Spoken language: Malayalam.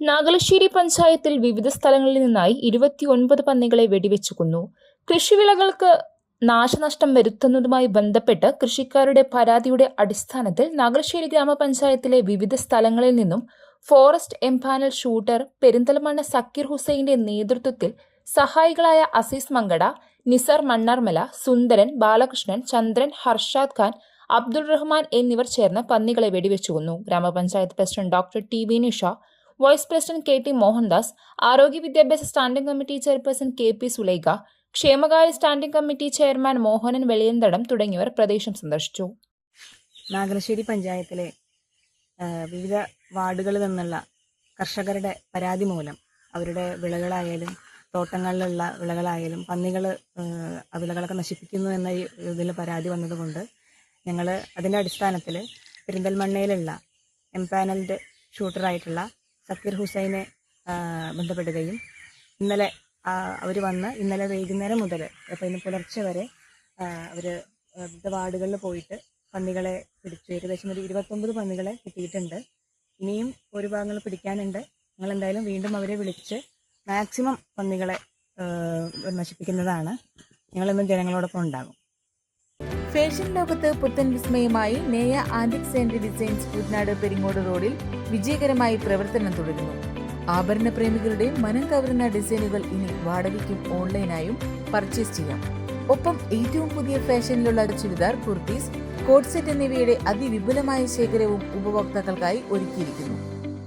നാഗലശ്ശേരി പഞ്ചായത്തിൽ വിവിധ സ്ഥലങ്ങളിൽ നിന്നായി 29 പന്നികളെ വെടിവെച്ചു കൊന്നു. കൃഷിവിളകൾക്ക് നാശനഷ്ടം വരുത്തുന്നതുമായി ബന്ധപ്പെട്ട് കൃഷിക്കാരുടെ പരാതിയുടെ അടിസ്ഥാനത്തിൽ നാഗലശ്ശേരി ഗ്രാമപഞ്ചായത്തിലെ വിവിധ സ്ഥലങ്ങളിൽ നിന്നും forest empanel shooter Perinthalmanna Zakir ഹുസൈന്റെ നേതൃത്വത്തിൽ സഹായികളായ അസീസ് മങ്കട, നിസാർ മണ്ണാർമല, സുന്ദരൻ, ബാലകൃഷ്ണൻ, ചന്ദ്രൻ, ഹർഷാദ് ഖാൻ, അബ്ദുൾ റഹ്മാൻ എന്നിവർ ചേർന്ന് പന്നികളെ വെടിവെച്ചു കൊന്നു. ഗ്രാമപഞ്ചായത്ത് president doctor T V Nisha, vice president K T Mohandas, ആരോഗ്യ വിദ്യാഭ്യാസ standing committee chairperson K P Sulaikha, ക്ഷേമകാര്യ standing committee chairman Mohanan Veliyanthadam തുടങ്ങിയവർ പ്രദേശം സന്ദർശിച്ചു. നാഗലശ്ശേരി പഞ്ചായത്തിലെ വിവിധ വാർഡുകളിൽ നിന്നുള്ള കർഷകരുടെ പരാതി മൂലം അവരുടെ വിളകളായാലും തോട്ടങ്ങളിലുള്ള വിളകളായാലും പന്നികൾ വിളകളൊക്കെ നശിപ്പിക്കുന്നു എന്ന ഇതിൽ പരാതി വന്നതുകൊണ്ട് ഞങ്ങൾ അതിൻ്റെ അടിസ്ഥാനത്തിൽ പെരിന്തൽമണ്ണയിലുള്ള എംപാനൽഡ് ഷൂട്ടറായിട്ടുള്ള സക്കീർ ഹുസൈനെ ബന്ധപ്പെടുകയും ഇന്നലെ അവർ വന്ന് ഇന്നലെ വൈകുന്നേരം മുതൽ അപ്പോൾ ഇന്ന് പുലർച്ചെ വരെ അവർ വിവിധ വാർഡുകളിൽ പോയിട്ട് പന്നികളെ പിടിച്ചു. ഏകദേശം ഒരു 29 പന്നികളെ കിട്ടിയിട്ടുണ്ട്. ഇനിയും ഒരു ഭാഗങ്ങൾ പിടിക്കാനുണ്ട്. ഞങ്ങൾ എന്തായാലും വീണ്ടും അവരെ വിളിച്ച് മാക്സിമം പന്നികളെ നശിപ്പിക്കുന്നതാണ്. ഞങ്ങളിന്ന് ജനങ്ങളോടൊപ്പം ഉണ്ടാകും. ഫാഷൻ ലോകത്ത് പുത്തൻ വിസ്മയമായി Neya antiques and designs Kuttanad Peringode റോഡിൽ വിജയകരമായി പ്രവർത്തനം തുടരുന്നു. ആഭരണ പ്രേമികളുടെ മനം കവരുന്ന ഡിസൈനുകൾ ഇനി വാടകയ്ക്കും ഓൺലൈനായും പർച്ചേസ് ചെയ്യാം. ഒപ്പം ഏറ്റവും പുതിയ ഫാഷനിലുള്ള ചുരിദാർ, കുർത്തീസ്, കോട്ട് സെറ്റ് എന്നിവയുടെ അതിവിപുലമായ ശേഖരവും ഉപഭോക്താക്കൾക്കായി ഒരുക്കിയിരിക്കുന്നു.